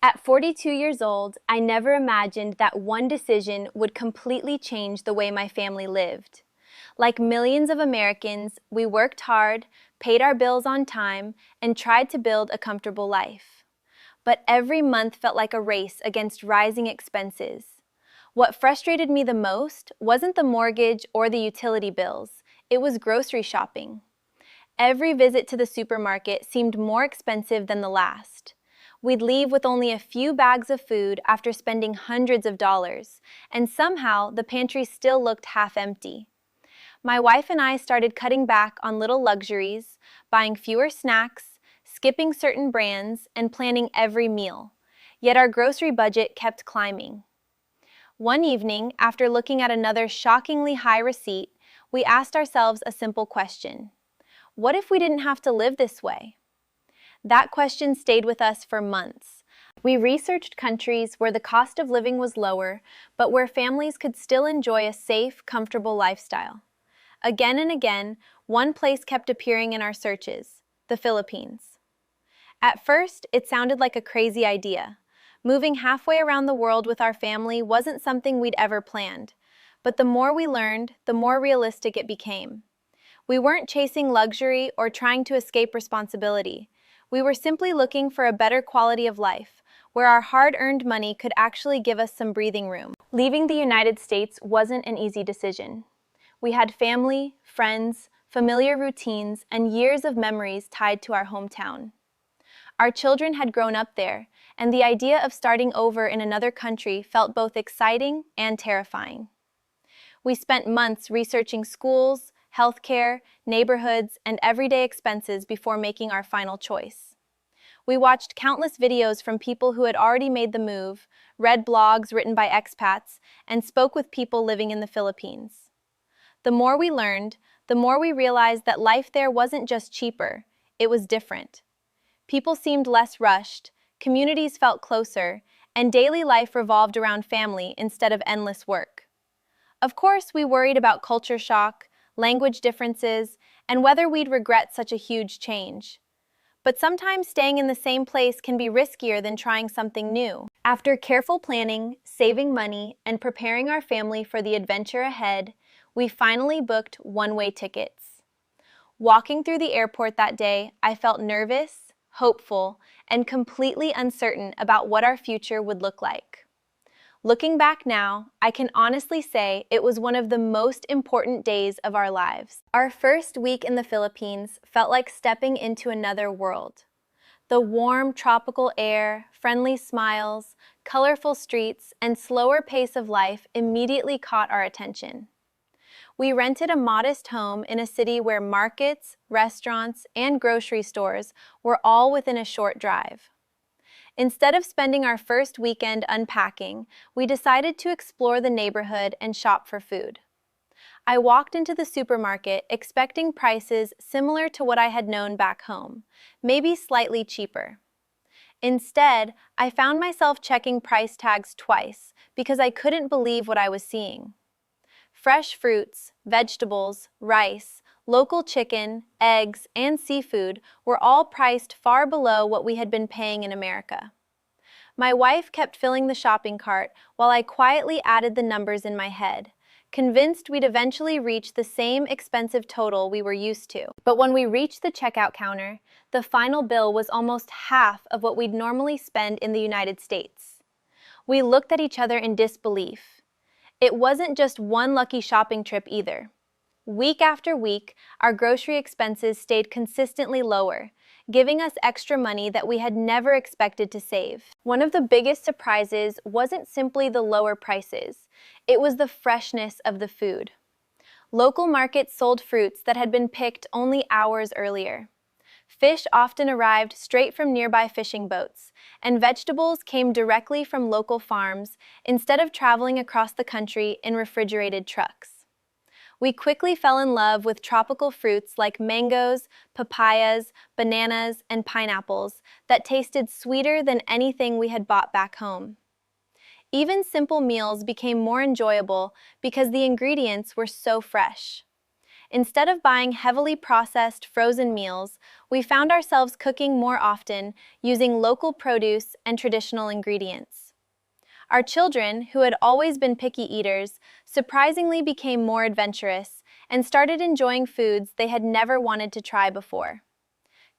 At 42 years old, I never imagined that one decision would completely change the way my family lived. Like millions of Americans, we worked hard, paid our bills on time, and tried to build a comfortable life. But every month felt like a race against rising expenses. What frustrated me the most wasn't the mortgage or the utility bills, it was grocery shopping. Every visit to the supermarket seemed more expensive than the last. We'd leave with only a few bags of food after spending hundreds of dollars, and somehow the pantry still looked half empty. My wife and I started cutting back on little luxuries, buying fewer snacks, skipping certain brands, and planning every meal. Yet our grocery budget kept climbing. One evening, after looking at another shockingly high receipt, we asked ourselves a simple question. What if we didn't have to live this way? That question stayed with us for months. We researched countries where the cost of living was lower, but where families could still enjoy a safe, comfortable lifestyle. Again and again, one place kept appearing in our searches: the Philippines. At first, it sounded like a crazy idea. Moving halfway around the world with our family wasn't something we'd ever planned. But the more we learned, the more realistic it became. We weren't chasing luxury or trying to escape responsibility. We were simply looking for a better quality of life, where our hard-earned money could actually give us some breathing room. Leaving the United States wasn't an easy decision. We had family, friends, familiar routines, and years of memories tied to our hometown. Our children had grown up there, and the idea of starting over in another country felt both exciting and terrifying. We spent months researching schools, healthcare, neighborhoods, and everyday expenses before making our final choice. We watched countless videos from people who had already made the move, read blogs written by expats, and spoke with people living in the Philippines. The more we learned, the more we realized that life there wasn't just cheaper, it was different. People seemed less rushed, communities felt closer, and daily life revolved around family instead of endless work. Of course, we worried about culture shock, language differences, and whether we'd regret such a huge change. But sometimes staying in the same place can be riskier than trying something new. After careful planning, saving money, and preparing our family for the adventure ahead, we finally booked one-way tickets. Walking through the airport that day, I felt nervous, hopeful, and completely uncertain about what our future would look like. Looking back now, I can honestly say it was one of the most important days of our lives. Our first week in the Philippines felt like stepping into another world. The warm, tropical air, friendly smiles, colorful streets, and slower pace of life immediately caught our attention. We rented a modest home in a city where markets, restaurants, and grocery stores were all within a short drive. Instead of spending our first weekend unpacking, we decided to explore the neighborhood and shop for food. I walked into the supermarket expecting prices similar to what I had known back home, maybe slightly cheaper. Instead, I found myself checking price tags twice because I couldn't believe what I was seeing. Fresh fruits, vegetables, rice, local chicken, eggs, and seafood were all priced far below what we had been paying in America. My wife kept filling the shopping cart while I quietly added the numbers in my head, convinced we'd eventually reach the same expensive total we were used to. But when we reached the checkout counter, the final bill was almost half of what we'd normally spend in the United States. We looked at each other in disbelief. It wasn't just one lucky shopping trip either. Week after week, our grocery expenses stayed consistently lower, giving us extra money that we had never expected to save. One of the biggest surprises wasn't simply the lower prices, it was the freshness of the food. Local markets sold fruits that had been picked only hours earlier. Fish often arrived straight from nearby fishing boats, and vegetables came directly from local farms instead of traveling across the country in refrigerated trucks. We quickly fell in love with tropical fruits like mangoes, papayas, bananas, and pineapples that tasted sweeter than anything we had bought back home. Even simple meals became more enjoyable because the ingredients were so fresh. Instead of buying heavily processed frozen meals, we found ourselves cooking more often using local produce and traditional ingredients. Our children, who had always been picky eaters, surprisingly became more adventurous and started enjoying foods they had never wanted to try before.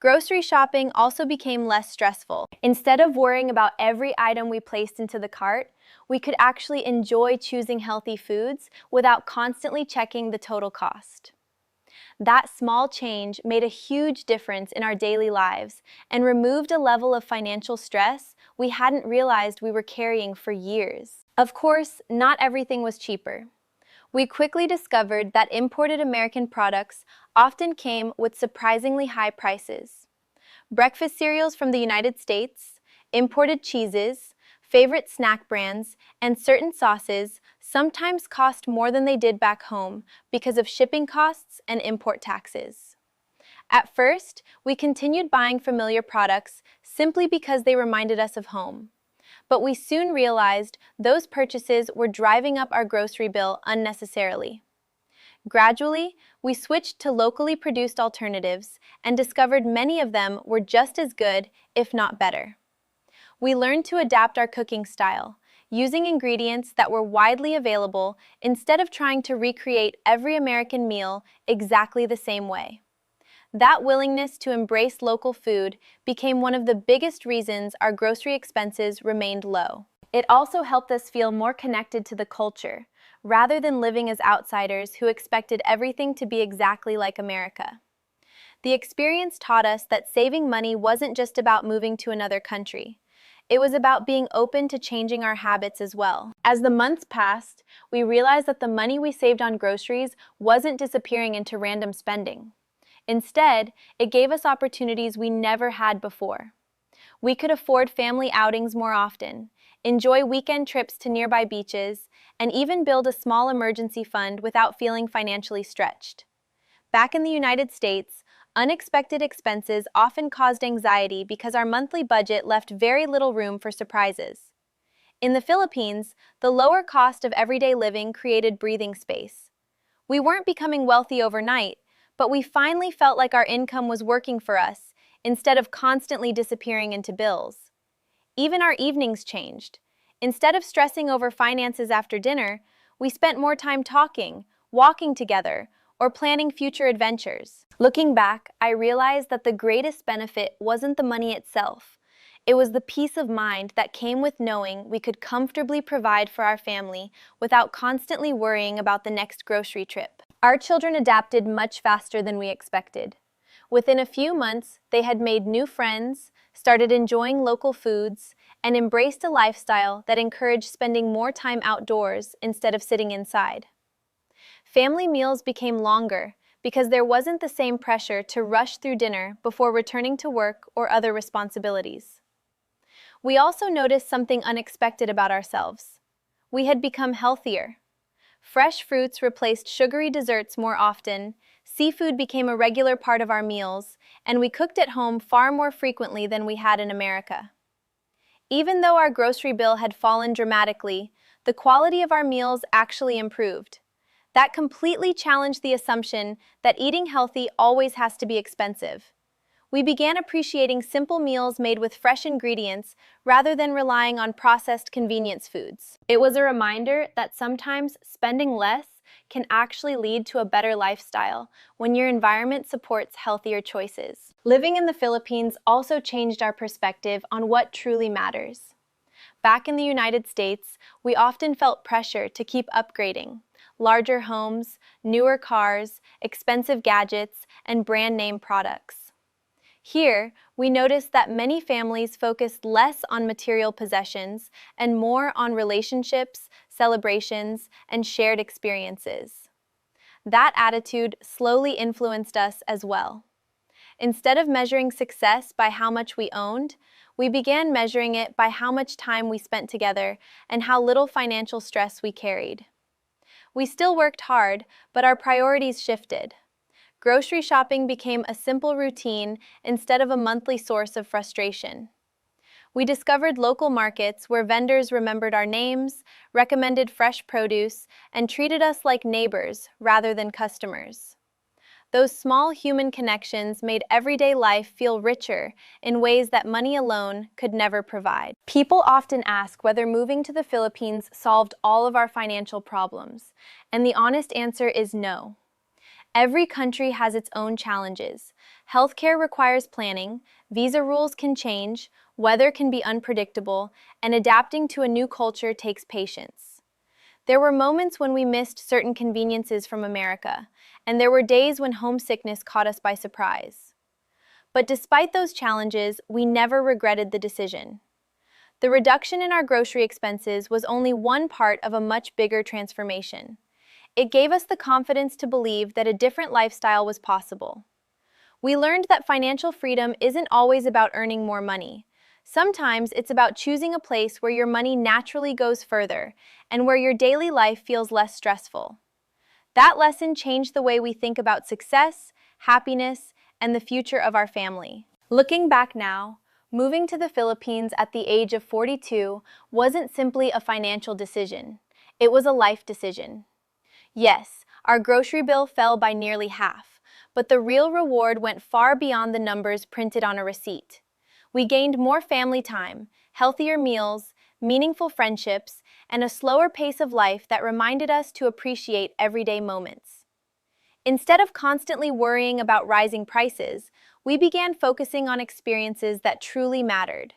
Grocery shopping also became less stressful. Instead of worrying about every item we placed into the cart, we could actually enjoy choosing healthy foods without constantly checking the total cost. That small change made a huge difference in our daily lives and removed a level of financial stress we hadn't realized we were carrying for years. Of course, not everything was cheaper. We quickly discovered that imported American products often came with surprisingly high prices. Breakfast cereals from the United States, imported cheeses, favorite snack brands, and certain sauces sometimes cost more than they did back home because of shipping costs and import taxes. At first, we continued buying familiar products simply because they reminded us of home. But we soon realized those purchases were driving up our grocery bill unnecessarily. Gradually, we switched to locally produced alternatives and discovered many of them were just as good, if not better. We learned to adapt our cooking style, using ingredients that were widely available instead of trying to recreate every American meal exactly the same way. That willingness to embrace local food became one of the biggest reasons our grocery expenses remained low. It also helped us feel more connected to the culture, rather than living as outsiders who expected everything to be exactly like America. The experience taught us that saving money wasn't just about moving to another country. It was about being open to changing our habits as well. As the months passed, we realized that the money we saved on groceries wasn't disappearing into random spending. Instead, it gave us opportunities we never had before. We could afford family outings more often, enjoy weekend trips to nearby beaches, and even build a small emergency fund without feeling financially stretched. Back in the United States, unexpected expenses often caused anxiety because our monthly budget left very little room for surprises. In the Philippines, the lower cost of everyday living created breathing space. We weren't becoming wealthy overnight, but we finally felt like our income was working for us instead of constantly disappearing into bills. Even our evenings changed. Instead of stressing over finances after dinner, we spent more time talking, walking together, or planning future adventures. Looking back, I realized that the greatest benefit wasn't the money itself. It was the peace of mind that came with knowing we could comfortably provide for our family without constantly worrying about the next grocery trip. Our children adapted much faster than we expected. Within a few months, they had made new friends, started enjoying local foods, and embraced a lifestyle that encouraged spending more time outdoors instead of sitting inside. Family meals became longer because there wasn't the same pressure to rush through dinner before returning to work or other responsibilities. We also noticed something unexpected about ourselves. We had become healthier. Fresh fruits replaced sugary desserts more often, seafood became a regular part of our meals, and we cooked at home far more frequently than we had in America. Even though our grocery bill had fallen dramatically, the quality of our meals actually improved. That completely challenged the assumption that eating healthy always has to be expensive. We began appreciating simple meals made with fresh ingredients rather than relying on processed convenience foods. It was a reminder that sometimes spending less can actually lead to a better lifestyle when your environment supports healthier choices. Living in the Philippines also changed our perspective on what truly matters. Back in the United States, we often felt pressure to keep upgrading. Larger homes, newer cars, expensive gadgets, and brand name products. Here, we noticed that many families focused less on material possessions and more on relationships, celebrations, and shared experiences. That attitude slowly influenced us as well. Instead of measuring success by how much we owned, we began measuring it by how much time we spent together and how little financial stress we carried. We still worked hard, but our priorities shifted. Grocery shopping became a simple routine instead of a monthly source of frustration. We discovered local markets where vendors remembered our names, recommended fresh produce, and treated us like neighbors rather than customers. Those small human connections made everyday life feel richer in ways that money alone could never provide. People often ask whether moving to the Philippines solved all of our financial problems, and the honest answer is no. Every country has its own challenges. Healthcare requires planning, visa rules can change, weather can be unpredictable, and adapting to a new culture takes patience. There were moments when we missed certain conveniences from America, and there were days when homesickness caught us by surprise. But despite those challenges, we never regretted the decision. The reduction in our grocery expenses was only one part of a much bigger transformation. It gave us the confidence to believe that a different lifestyle was possible. We learned that financial freedom isn't always about earning more money. Sometimes it's about choosing a place where your money naturally goes further and where your daily life feels less stressful. That lesson changed the way we think about success, happiness, and the future of our family. Looking back now, moving to the Philippines at the age of 42 wasn't simply a financial decision. It was a life decision. Yes, our grocery bill fell by nearly half, but the real reward went far beyond the numbers printed on a receipt. We gained more family time, healthier meals, meaningful friendships, and a slower pace of life that reminded us to appreciate everyday moments. Instead of constantly worrying about rising prices, we began focusing on experiences that truly mattered.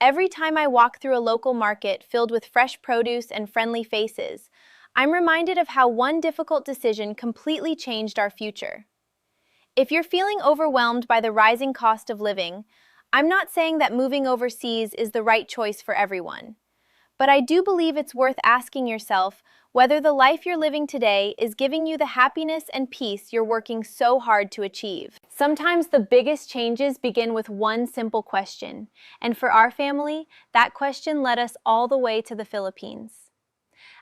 Every time I walk through a local market filled with fresh produce and friendly faces, I'm reminded of how one difficult decision completely changed our future. If you're feeling overwhelmed by the rising cost of living, I'm not saying that moving overseas is the right choice for everyone. But I do believe it's worth asking yourself whether the life you're living today is giving you the happiness and peace you're working so hard to achieve. Sometimes the biggest changes begin with one simple question, and for our family, that question led us all the way to the Philippines.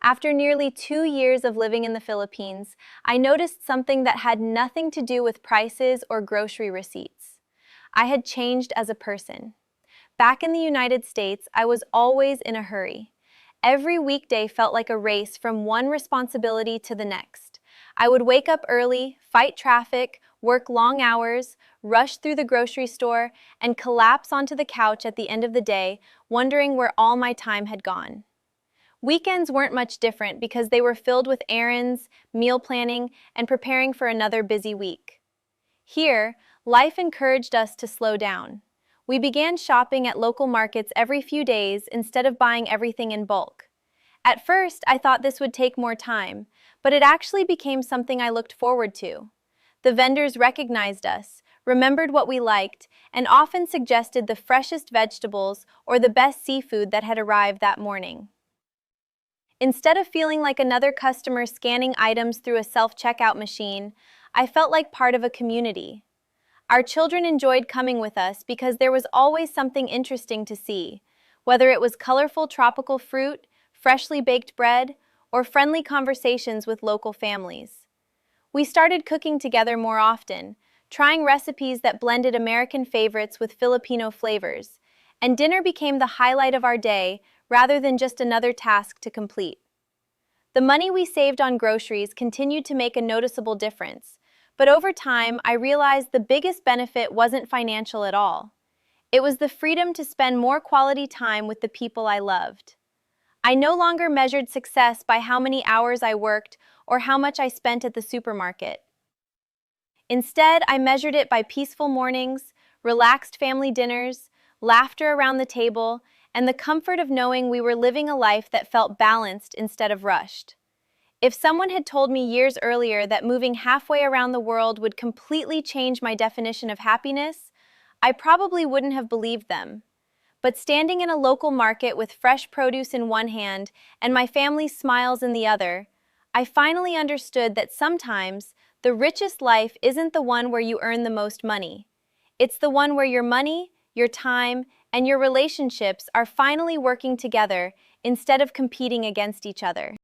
After nearly 2 years of living in the Philippines, I noticed something that had nothing to do with prices or grocery receipts. I had changed as a person. Back in the United States, I was always in a hurry. Every weekday felt like a race from one responsibility to the next. I would wake up early, fight traffic, work long hours, rush through the grocery store, and collapse onto the couch at the end of the day, wondering where all my time had gone. Weekends weren't much different because they were filled with errands, meal planning, and preparing for another busy week. Here, life encouraged us to slow down. We began shopping at local markets every few days instead of buying everything in bulk. At first, I thought this would take more time, but it actually became something I looked forward to. The vendors recognized us, remembered what we liked, and often suggested the freshest vegetables or the best seafood that had arrived that morning. Instead of feeling like another customer scanning items through a self-checkout machine, I felt like part of a community. Our children enjoyed coming with us because there was always something interesting to see, whether it was colorful tropical fruit, freshly baked bread, or friendly conversations with local families. We started cooking together more often, trying recipes that blended American favorites with Filipino flavors, and dinner became the highlight of our day rather than just another task to complete. The money we saved on groceries continued to make a noticeable difference, but over time I realized the biggest benefit wasn't financial at all. It was the freedom to spend more quality time with the people I loved. I no longer measured success by how many hours I worked or how much I spent at the supermarket. Instead, I measured it by peaceful mornings, relaxed family dinners, laughter around the table, and the comfort of knowing we were living a life that felt balanced instead of rushed. If someone had told me years earlier that moving halfway around the world would completely change my definition of happiness, I probably wouldn't have believed them. But standing in a local market with fresh produce in one hand and my family's smiles in the other, I finally understood that sometimes the richest life isn't the one where you earn the most money. It's the one where your money, your time, and your relationships are finally working together instead of competing against each other.